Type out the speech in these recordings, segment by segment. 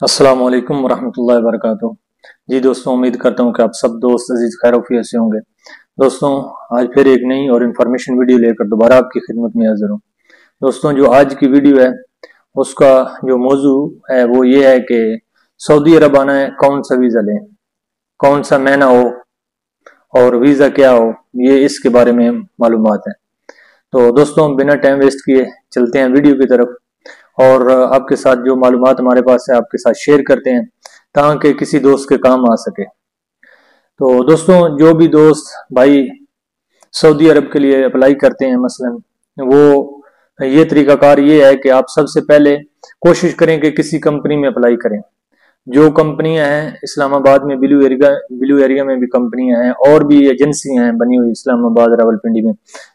अस्सलाम वालेकुम वरहमतुल्लाहि वबरकातुहू। जी दोस्तों, उम्मीद करता हूँ कि आप सब दोस्त अजीज खैर से होंगे। दोस्तों, आज फिर एक नई और इन्फॉर्मेशन वीडियो लेकर दोबारा आपकी खिदमत में हाजिर हूँ। दोस्तों, जो आज की वीडियो है उसका जो मौजू है वो ये है कि सऊदी अरब आना है, कौन सा वीज़ा लें, कौन सा महीना हो और वीज़ा क्या हो, ये इसके बारे में मालूमात है। तो दोस्तों, बिना टाइम वेस्ट किए चलते हैं वीडियो की तरफ और आपके साथ जो मालूमात हमारे पास है आपके साथ शेयर करते हैं ताकि किसी दोस्त के काम आ सके। तो दोस्तों, जो भी दोस्त भाई सऊदी अरब के लिए अप्लाई करते हैं मसलन, वो ये तरीकाकार ये है कि आप सबसे पहले कोशिश करें कि किसी कंपनी में अप्लाई करें। जो कंपनियां हैं इस्लामाबाद में, ब्लू एरिया में भी कंपनियां हैं और भी एजेंसियां हैं बनी हुई इस्लामाबाद रावलपिंडी में,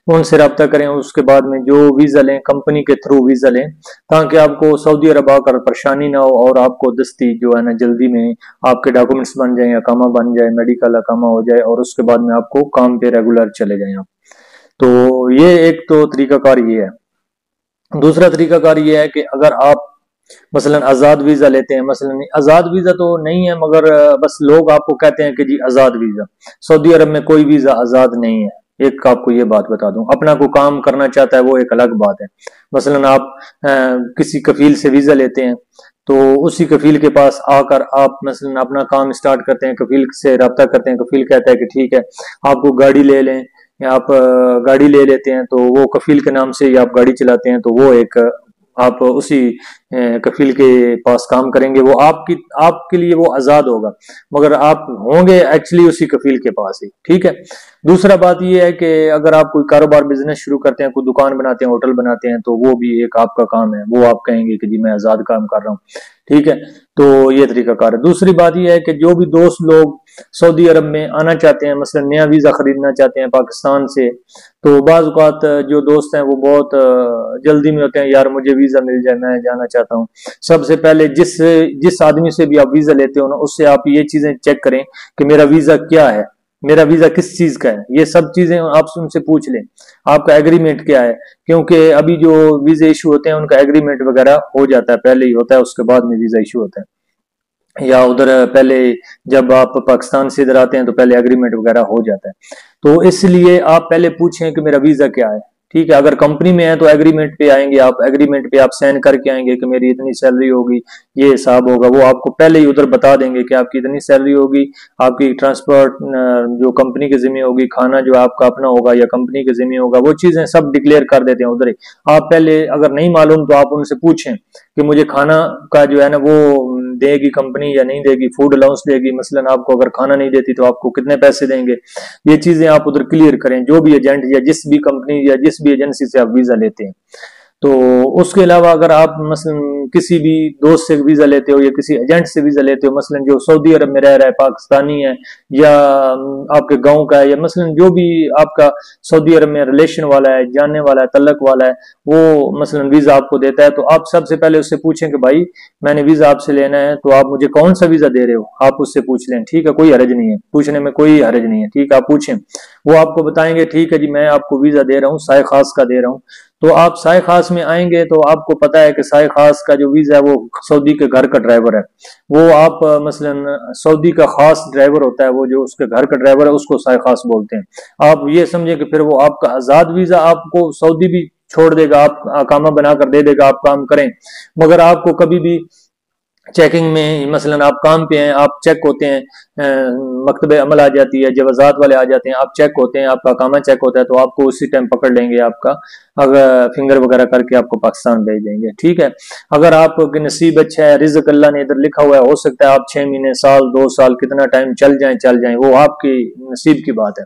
उनसे रब्ता करें। उसके बाद में जो वीज़ा लें कंपनी के थ्रू वीज़ा लें ताकि आपको सऊदी अरब आकर परेशानी ना हो और आपको दस्ती जो है ना जल्दी में आपके डॉक्यूमेंट्स बन जाए, अकामा बन जाए, मेडिकल अकामा हो जाए और उसके बाद में आपको काम पे रेगुलर चले जाएं आप। तो ये एक तो तरीकाकार ये है। दूसरा तरीकाकार ये है कि अगर आप मसलन आजाद वीजा लेते हैं, मसलन आजाद वीजा तो नहीं है मगर बस लोग आपको कहते हैं कि जी आजाद वीजा। सऊदी अरब में कोई वीजा आजाद नहीं है। एक आपको ये बात बता दूं, अपना को काम करना चाहता है वो एक अलग बात है। मसलन आप किसी कफील से वीजा लेते हैं तो उसी कफील के पास आकर आप मसलन अपना काम स्टार्ट करते हैं, कफील से रब्ता करते हैं, कफील कहता है कि ठीक है आपको गाड़ी ले लें, या आप गाड़ी ले लेते हैं तो वो कफील के नाम से ही आप गाड़ी चलाते हैं, तो वो एक आप उसी कफील के पास काम करेंगे, वो आपके लिए वो आजाद होगा मगर आप होंगे एक्चुअली उसी कफील के पास ही। ठीक है। दूसरा बात ये है कि अगर आप कोई कारोबार बिजनेस शुरू करते हैं, कोई दुकान बनाते हैं, होटल बनाते हैं, तो वो भी एक आपका काम है, वो आप कहेंगे कि जी मैं आजाद काम कर रहा हूँ। ठीक है। तो ये तरीकाकार है। दूसरी बात यह है कि जो भी दोस्त लोग सऊदी अरब में आना चाहते हैं, मसलन नया वीजा खरीदना चाहते हैं पाकिस्तान से, तो बाज़ औक़ात जो दोस्त हैं वो बहुत जल्दी में होते हैं, यार मुझे वीजा मिल जाए, मैं जाना चाहता हूँ। सबसे पहले जिस आदमी से भी आप वीजा लेते हो ना, उससे आप ये चीजें चेक करें कि मेरा वीजा क्या है, मेरा वीजा किस चीज का है, ये सब चीजें आप उनसे पूछ लें। आपका एग्रीमेंट क्या है, क्योंकि अभी जो वीजा इशू होते हैं उनका एग्रीमेंट वगैरह हो जाता है, पहले ही होता है, उसके बाद में वीजा इशू होता है। या उधर पहले जब आप पाकिस्तान से इधर आते हैं तो पहले एग्रीमेंट वगैरह हो जाता है। तो इसलिए आप पहले पूछें कि मेरा वीजा क्या है। ठीक है। अगर कंपनी में है तो एग्रीमेंट पे आएंगे आप, एग्रीमेंट पे आप साइन करके आएंगे कि मेरी इतनी सैलरी होगी, ये हिसाब होगा, वो आपको पहले ही उधर बता देंगे कि आपकी इतनी सैलरी होगी, आपकी ट्रांसपोर्ट जो कंपनी के जिम्मे होगी, खाना जो आपका अपना होगा या कंपनी के जिम्मे होगा, वो चीजें सब डिक्लेयर कर देते हैं उधर ही। आप पहले अगर नहीं मालूम तो आप उनसे पूछें कि मुझे खाना का जो है ना वो देगी कंपनी या नहीं देगी, फूड अलाउंस देगी, मसलन आपको अगर खाना नहीं देती तो आपको कितने पैसे देंगे, ये चीजें आप उधर क्लियर करें, जो भी एजेंट या जिस भी कंपनी या जिस भी एजेंसी से आप वीजा लेते हैं। तो उसके अलावा अगर आप मसलन किसी भी दोस्त से वीजा लेते हो या किसी एजेंट से वीजा लेते हो, मसलन जो सऊदी अरब में रह रहा है, पाकिस्तानी है या आपके गांव का है, या मसलन जो भी आपका सऊदी अरब में रिलेशन वाला है, जानने वाला है, तल्लक वाला है, वो मसलन वीजा आपको देता है, तो आप सबसे पहले उससे पूछें कि भाई मैंने वीजा आपसे लेना है तो आप मुझे कौन सा वीजा दे रहे हो, आप उससे पूछ लें। ठीक है। कोई हर्ज नहीं है, पूछने में कोई हर्ज नहीं है। ठीक है, आप पूछें, वो आपको बताएंगे ठीक है जी मैं आपको वीजा दे रहा हूँ, साय खास का दे रहा हूँ। तो आप साय खास में आएंगे तो आपको पता है कि साय खास का जो वीजा है वो सऊदी के घर का ड्राइवर है, वो आप मसलन सऊदी का खास ड्राइवर होता है, वो जो उसके घर का ड्राइवर है उसको साय खास बोलते हैं। आप ये समझे कि फिर वो आपका आजाद वीजा आपको सऊदी भी छोड़ देगा, आप अकामा बनाकर दे देगा, आप काम करें, मगर आपको कभी भी चेकिंग में, मसलन आप काम पे हैं, आप चेक होते हैं, मकतबे अमल आ जाती है, जवाजात वाले आ जाते हैं, आप चेक होते हैं, आपका कामा चेक होता है, तो आपको उसी टाइम पकड़ लेंगे, आपका अगर फिंगर वगैरह करके आपको पाकिस्तान भेज देंगे। ठीक है। अगर आपके नसीब अच्छा है, रिज़्क अल्लाह ने इधर लिखा हुआ है, हो सकता है आप 6 महीने, साल, 2 साल, कितना टाइम चल जाए, वो आपकी नसीब की बात है।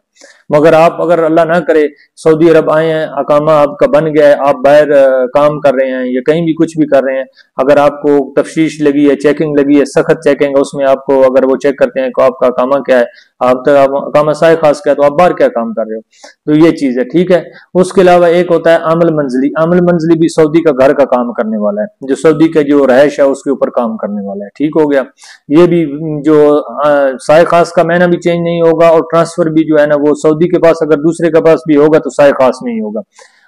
मगर आप अगर अल्लाह ना करे सऊदी अरब आए हैं, अकामा आपका बन गया है, आप बाहर काम कर रहे हैं या कहीं भी कुछ भी कर रहे हैं, अगर आपको तफ्तीश लगी है, चेकिंग लगी है, सख्त चेकिंग है, उसमें आपको अगर वो चेक करते हैं कि आपका अकामा क्या है, आप तो अकामा साय खास क्या है, तो आप बाहर क्या काम कर रहे हो, तो ये चीज है। ठीक है। उसके अलावा एक होता है अमल मंजली। अमल मंजली भी सऊदी का घर का काम करने वाला है, जो सऊदी का जो रहायश है उसके ऊपर काम करने वाला है। ठीक हो गया। ये भी जो साय खास का महीना भी चेंज नहीं होगा और ट्रांसफर भी जो है ना वो सऊदी के पास अगर दूसरे के पास भी होगा तो साय खास में ही होगा।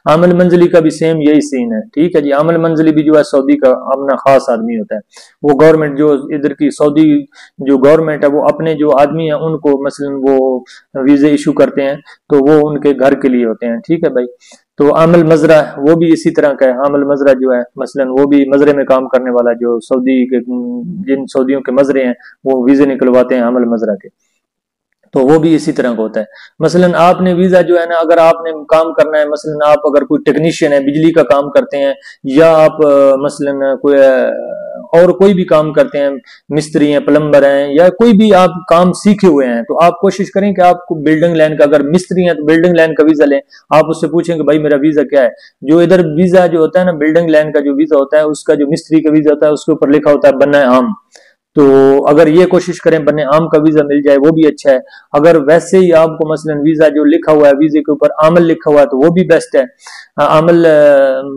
आमिल मंजली का भी सेम यही सीन है, ठीक है जी। आमिल मंजली भी जो है सऊदी का अपना खास आदमी होता है। वो गवर्नमेंट जो इधर की सऊदी जो गवर्नमेंट है वो अपने जो आदमी है उनको मसलन वो वीजे इशू करते हैं, तो वो उनके घर के लिए होते हैं, ठीक है भाई। तो आमिल मजरा वो भी इसी तरह का है। आमिल मजरा जो है मसलन वो भी मजरे में काम करने वाला, जो सऊदी के जिन सऊदियों के मजरे हैं वो वीजे निकलवाते हैं आमिल मजरा के, तो वो भी इसी तरह का होता है। मसलन आपने वीजा जो है ना, अगर आपने काम करना है, मसलन आप अगर कोई टेक्नीशियन है, बिजली का काम करते हैं, या आप मसलन कोई और कोई भी काम करते हैं, मिस्त्री हैं, प्लम्बर हैं, या कोई भी आप काम सीखे हुए हैं, तो आप कोशिश करें कि आपको बिल्डिंग लाइन का, अगर मिस्त्री हैं तो बिल्डिंग लाइन का वीजा लें। आप उससे पूछें कि भाई मेरा वीजा क्या है। जो इधर वीजा जो होता है ना, बिल्डिंग लाइन का जो वीजा होता है, उसका जो मिस्त्री का वीजा होता है उसके ऊपर लिखा होता है बन्ना आम। तो अगर ये कोशिश करें बन्ने आम का वीजा मिल जाए वो भी अच्छा है। अगर वैसे ही आपको मसलन वीजा जो लिखा हुआ है, वीजे के ऊपर आमल लिखा हुआ है, तो वो भी बेस्ट है। आमल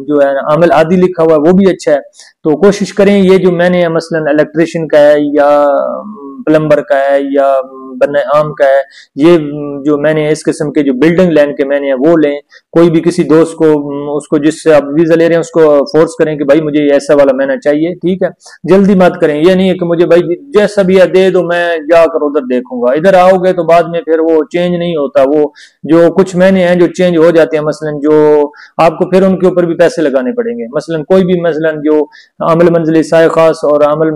जो है आमल आदि लिखा हुआ है वो भी अच्छा है। तो कोशिश करें ये जो मैंने मसलन इलेक्ट्रिशियन का है, या प्लम्बर का है, या बन्ने आम का है, ये जो मैंने इस किस्म के जो बिल्डिंग लाइन के मैंने है वो लें। कोई भी किसी दोस्त को, उसको जिससे आप वीजा ले रहे हैं उसको फोर्स करें कि भाई मुझे ऐसा वाला मैंने चाहिए, ठीक है। जल्दी मत करें, ये नहीं है कि मुझे भाई जैसा भी है दे दो, मैं जाकर उधर देखूंगा। इधर आओगे तो बाद में फिर वो चेंज नहीं होता। वो जो कुछ महीने हैं जो चेंज हो जाते हैं, मसलन जो आपको फिर उनके ऊपर भी पैसे लगाने पड़ेंगे। मसलन कोई भी मसलन जो अमल मंजिल साय खास और अमल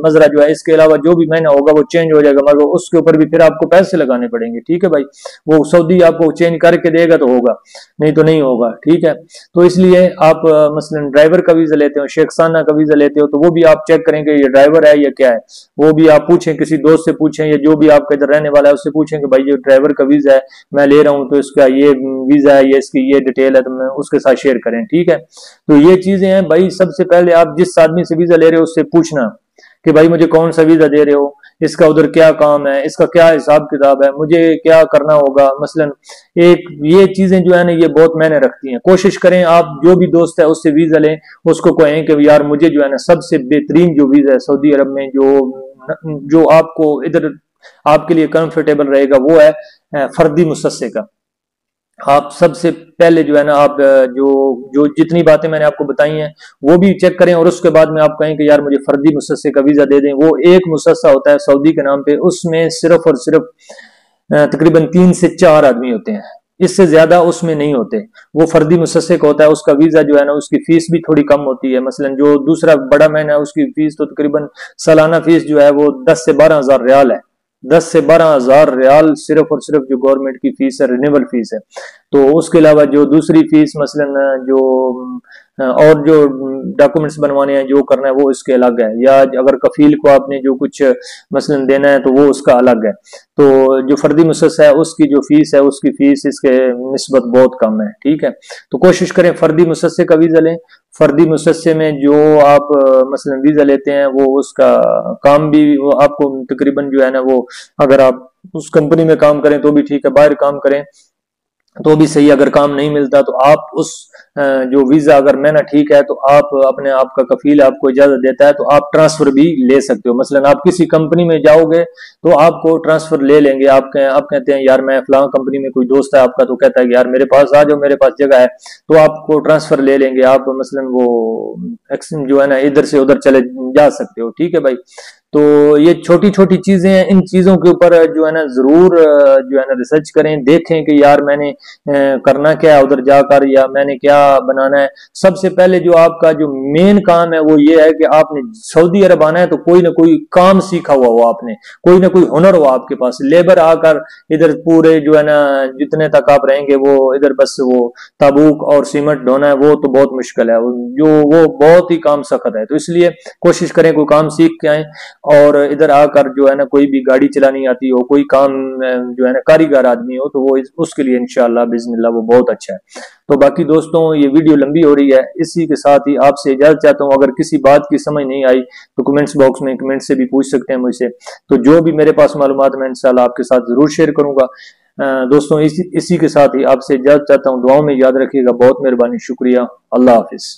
मजरा जो है, इसके अलावा जो भी महीना होगा वो चेंज हो जाएगा, मगर उसके ऊपर भी फिर आपको पैसे लगाने पड़ेंगे, ठीक है भाई। वो सऊदी आपको चेंज करके देगा तो होगा, नहीं तो नहीं होगा, ठीक है। तो इसलिए आप मसलन ड्राइवर का वीजा लेते हो, शेखसाना का वीजा लेते हो, तो वो भी आप चेक करेंगे ये ड्राइवर है या क्या है। वो भी आप पूछें, किसी दोस्त से पूछें, या जो भी आपका इधर रहने वाला है उससे पूछें कि भाई ये ड्राइवर का वीजा है मैं ले रहा हूँ, तो इसका ये वीजा है, ये इसकी ये डिटेल है, तो मैं उसके साथ शेयर करें, ठीक है। तो ये चीजें हैं भाई। सबसे पहले आप जिस आदमी से वीजा ले रहे हो उससे पूछना कि भाई मुझे कौन सा वीजा दे रहे हो, इसका उधर क्या काम है, इसका क्या हिसाब किताब है, मुझे क्या करना होगा। मसलन एक ये चीजें जो है ना ये बहुत मायने रखती हैं। कोशिश करें आप जो भी दोस्त है उससे वीजा लें, उसको कहें कि यार मुझे जो है ना सबसे बेहतरीन जो वीजा है सऊदी अरब में, जो आपको इधर आपके लिए कंफर्टेबल रहेगा, वो है फर्दी मुसस्से का। आप सबसे पहले जो है ना आप जो जो जितनी बातें मैंने आपको बताई हैं वो भी चेक करें, और उसके बाद में आप कहें कि यार मुझे फर्दी मुसस्से का वीजा दे दें। वो एक मुसस्सा होता है सऊदी के नाम पे, उसमें सिर्फ और सिर्फ तकरीबन 3 से 4 आदमी होते हैं, इससे ज्यादा उसमें नहीं होते। वो फर्दी मुसस्से का होता है। उसका वीजा जो है ना उसकी फीस भी थोड़ी कम होती है। मसलन जो दूसरा बड़ा महीना है उसकी फीस तो तकरीबन सालाना फीस जो है वो 10 से 12 हजार रियाल है। 10 से 12 हजार रियाल सिर्फ और सिर्फ जो गवर्नमेंट की फीस है, रिन्यूएबल फीस है। तो उसके अलावा जो दूसरी फीस मसलन जो और जो डॉक्यूमेंट्स बनवाने हैं, जो करना है वो इसके अलग है, या अगर कफील को आपने जो कुछ मसलन देना है तो वो उसका अलग है। तो जो फर्दी मुसस्सा है उसकी जो फीस है, उसकी फीस इसके निस्बत बहुत कम है, ठीक है। तो कोशिश करें फर्दी मुसस्से का वीजा लें। फर्दी मुसस्से में जो आप मसलन वीजा लेते हैं वो उसका काम भी वो आपको तकरीबन जो है ना वो, अगर आप उस कंपनी में काम करें तो भी ठीक है, बाहर काम करें तो भी सही। अगर काम नहीं मिलता तो आप उस जो वीजा अगर महीना ठीक है तो आप अपने आप का कफील आपको इजाजत देता है तो आप ट्रांसफर भी ले सकते हो। मसलन आप किसी कंपनी में जाओगे तो आपको ट्रांसफर ले लेंगे। आप कहते हैं यार मैं फलां कंपनी में, कोई दोस्त है आपका तो कहता है कि यार मेरे पास आ जाओ, मेरे पास जगह है, तो आपको ट्रांसफर ले लेंगे। आप मसलन वो जो है ना इधर से उधर चले जा सकते हो, ठीक है भाई। तो ये छोटी छोटी चीजें हैं, इन चीजों के ऊपर जो है ना जरूर जो है ना रिसर्च करें, देखें कि यार मैंने करना क्या है उधर जाकर, या मैंने क्या बनाना है। सबसे पहले जो आपका जो मेन काम है वो ये है कि आपने सऊदी अरब आना है तो कोई ना कोई काम सीखा हुआ हो, आपने कोई ना कोई हुनर हो आपके पास। लेबर आकर इधर पूरे जो है ना जितने तक आप रहेंगे वो इधर बस वो ताबूक और सीमेंट ढोना है, वो तो बहुत मुश्किल है, वो बहुत ही काम सख्त है। तो इसलिए कोशिश करें कोई काम सीख के आए, और इधर आकर जो है ना कोई भी गाड़ी चलानी आती हो, कोई काम जो है ना कारीगर आदमी हो, तो वो उसके लिए इंशाअल्लाह बिस्मिल्लाह वो बहुत अच्छा है। तो बाकी दोस्तों ये वीडियो लंबी हो रही है, इसी के साथ ही आपसे इजाजत चाहता हूँ। अगर किसी बात की समझ नहीं आई तो कमेंट्स बॉक्स में कमेंट से भी पूछ सकते हैं मुझसे। तो जो भी मेरे पास मालूमात मैं इंशाअल्लाह आपके साथ जरूर शेयर करूंगा। दोस्तों इसी के साथ ही आपसे इजाजत चाहता हूँ। दुआओं में याद रखिएगा। बहुत मेहरबानी, शुक्रिया, अल्लाह हाफिज।